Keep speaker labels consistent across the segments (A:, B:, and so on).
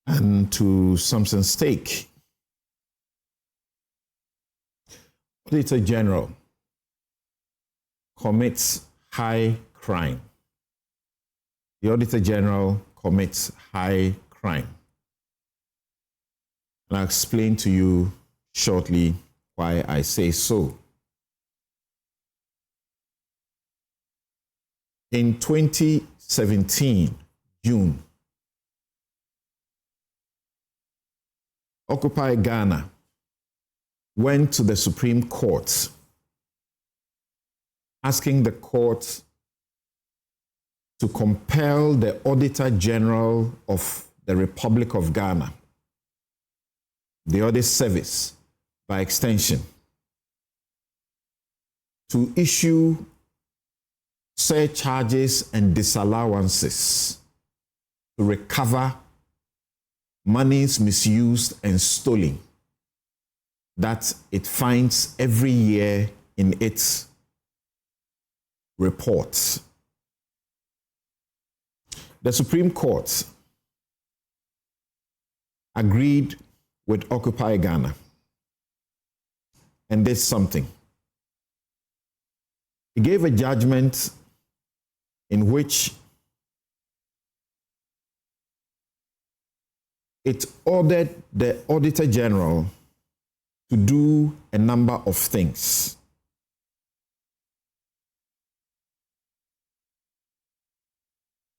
A: and to Samson's stake. Auditor-General commits high crime. The Auditor-General commits high crime. And I'll explain to you shortly why I say so. In 2017, June, Occupy Ghana went to the Supreme Court asking the court to compel the Auditor-General of the Republic of Ghana, the Audit Service by extension, to issue surcharges and disallowances to recover monies misused and stolen that it finds every year in its reports. The Supreme Court agreed with Occupy Ghana and did something. It gave a judgment in which it ordered the Auditor-General to do a number of things.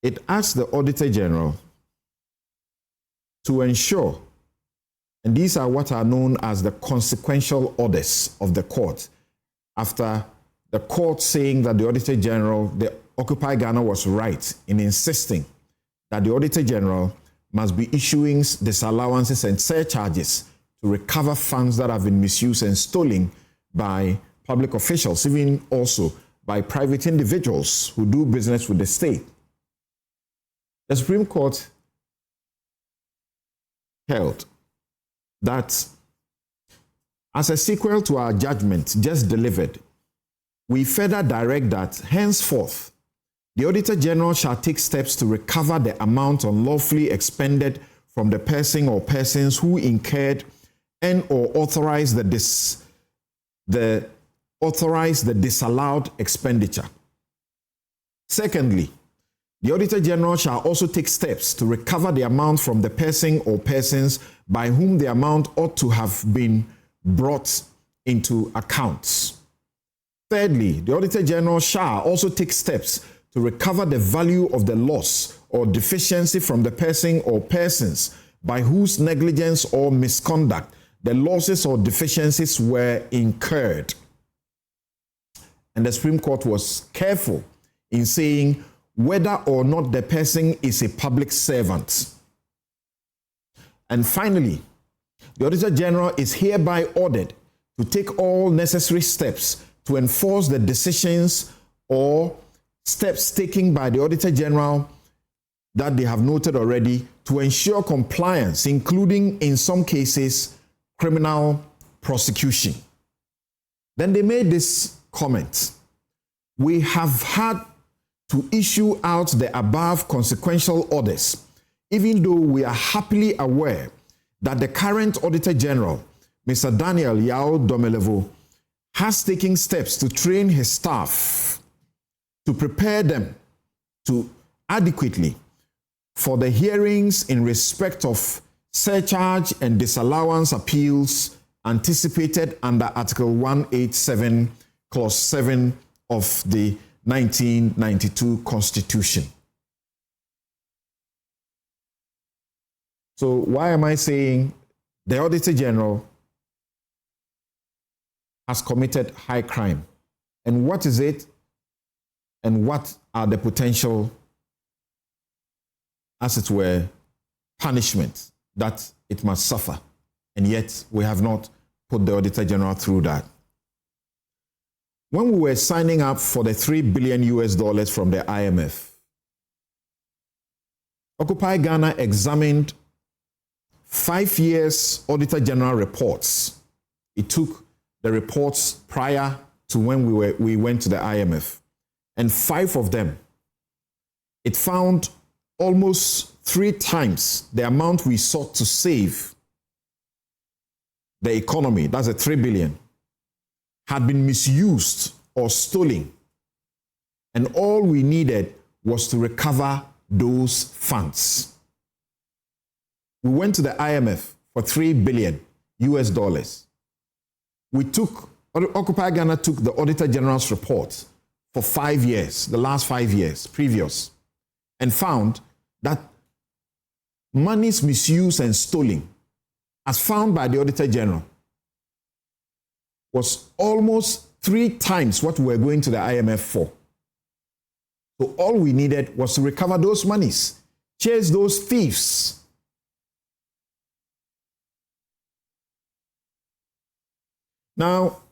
A: It asked the Auditor-General to ensure, and these are what are known as the consequential orders of the court, after the court saying that the Auditor-General, the Occupy Ghana was right in insisting that the Auditor-General must be issuing disallowances and surcharges to recover funds that have been misused and stolen by public officials, even also by private individuals who do business with the state. The Supreme Court held that as a sequel to our judgment just delivered, we further direct that henceforth, the Auditor-General shall take steps to recover the amount unlawfully expended from the person or persons who incurred and or authorized the disallowed expenditure. Secondly, the Auditor-General shall also take steps to recover the amount from the person or persons by whom the amount ought to have been brought into accounts. Thirdly, the Auditor-General shall also take steps to recover the value of the loss or deficiency from the person or persons by whose negligence or misconduct the losses or deficiencies were incurred. And the Supreme Court was careful in saying whether or not the person is a public servant. And finally, the Auditor-General is hereby ordered to take all necessary steps to enforce the decisions or steps taken by the Auditor-General that they have noted already to ensure compliance, including, in some cases, criminal prosecution. Then they made this comment: we have had to issue out the above consequential orders, even though we are happily aware that the current Auditor-General, Mr. Daniel Yao Domelevo, has taken steps to train his staff to prepare them to adequately for the hearings in respect of surcharge and disallowance appeals anticipated under Article 187, Clause 7 of the 1992 Constitution. So why am I saying the Auditor-General has committed high crime? And what is it? And what are the potential, as it were, punishments that it must suffer? And yet we have not put the Auditor-General through that. When we were signing up for the $3 billion from the IMF, Occupy Ghana examined 5 years Auditor-General reports. It took the reports prior to when we went to the IMF, and 5 of them, it found almost 3 times the amount we sought to save the economy, that's a 3 billion, had been misused or stolen. And all we needed was to recover those funds. We went to the IMF for 3 billion US dollars. Occupy Ghana took the Auditor-General's report for 5 years, the last 5 years, previous, and found that monies misused and stolen, as found by the Auditor-General, was almost 3 times what we were going to the IMF for. So all we needed was to recover those monies, chase those thieves. Now,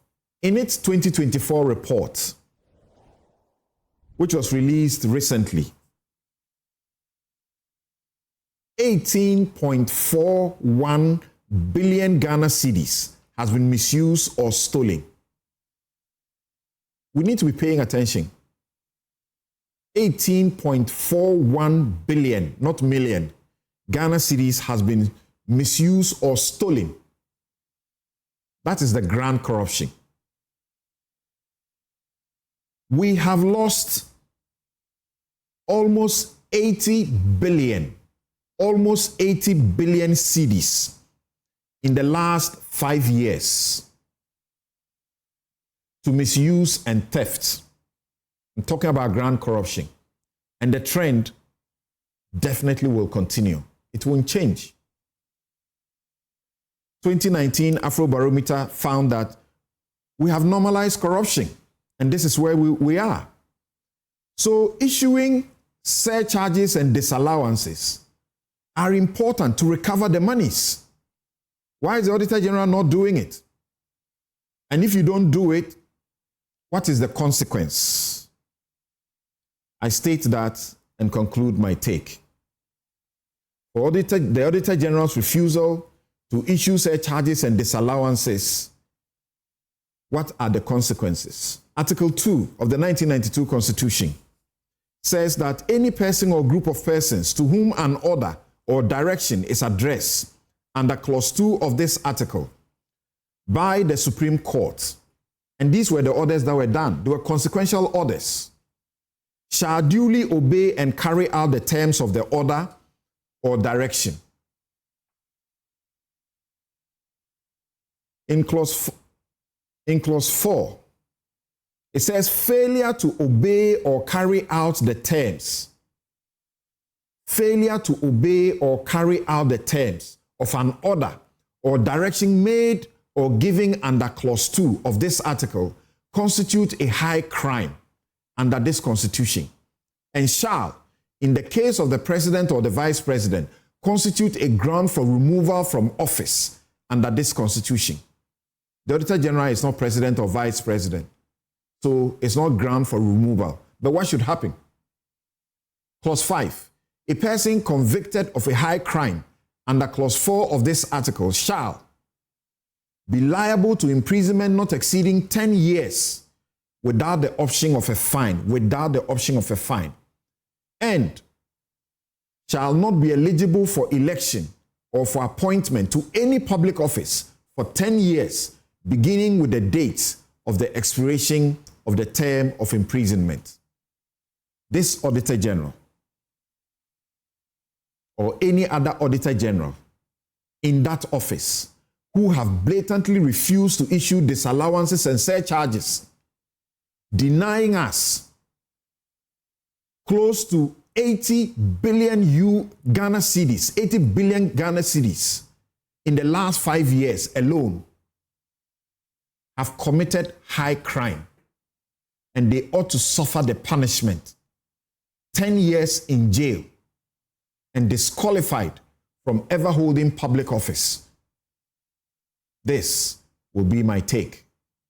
A: in its 2024 report, which was released recently, 18.41 billion Ghana cedis has been misused or stolen. We need to be paying attention. 18.41 billion, not million, Ghana cedis has been misused or stolen. That is the grand corruption. We have lost almost 80 billion cedis in the last 5 years to misuse and theft. I'm talking about grand corruption. And the trend definitely will continue. It won't change. 2019 Afrobarometer found that we have normalized corruption, and this is where we are. So issuing surcharges and disallowances are important to recover the monies. Why is the Auditor-General not doing it? And if you don't do it, what is the consequence? I state that and conclude my take. For the Auditor-General's refusal to issue surcharges and disallowances, what are the consequences? Article 2 of the 1992 Constitution says that any person or group of persons to whom an order or direction is addressed under Clause 2 of this article by the Supreme Court, and these were the orders that were done, they were consequential orders, shall duly obey and carry out the terms of the order or direction. In clause 4, it says failure to obey or carry out the terms. Failure to obey or carry out the terms of an order or direction made or given under Clause 2 of this article constitute a high crime under this Constitution, and shall, in the case of the President or the Vice President, constitute a ground for removal from office under this Constitution. The Auditor-General is not President or Vice President, so it's not ground for removal. But what should happen? Clause 5. A person convicted of a high crime under Clause 4 of this article shall be liable to imprisonment not exceeding 10 years without the option of a fine, and shall not be eligible for election or for appointment to any public office for 10 years, beginning with the date of the expiration of the term of imprisonment. This Auditor-General or any other Auditor-General in that office who have blatantly refused to issue disallowances and surcharges, denying us close to 80 billion Ghana cedis, 80 billion Ghana cedis in the last 5 years alone, have committed high crime, and they ought to suffer the punishment, 10 years in jail, and disqualified from ever holding public office. This will be my take.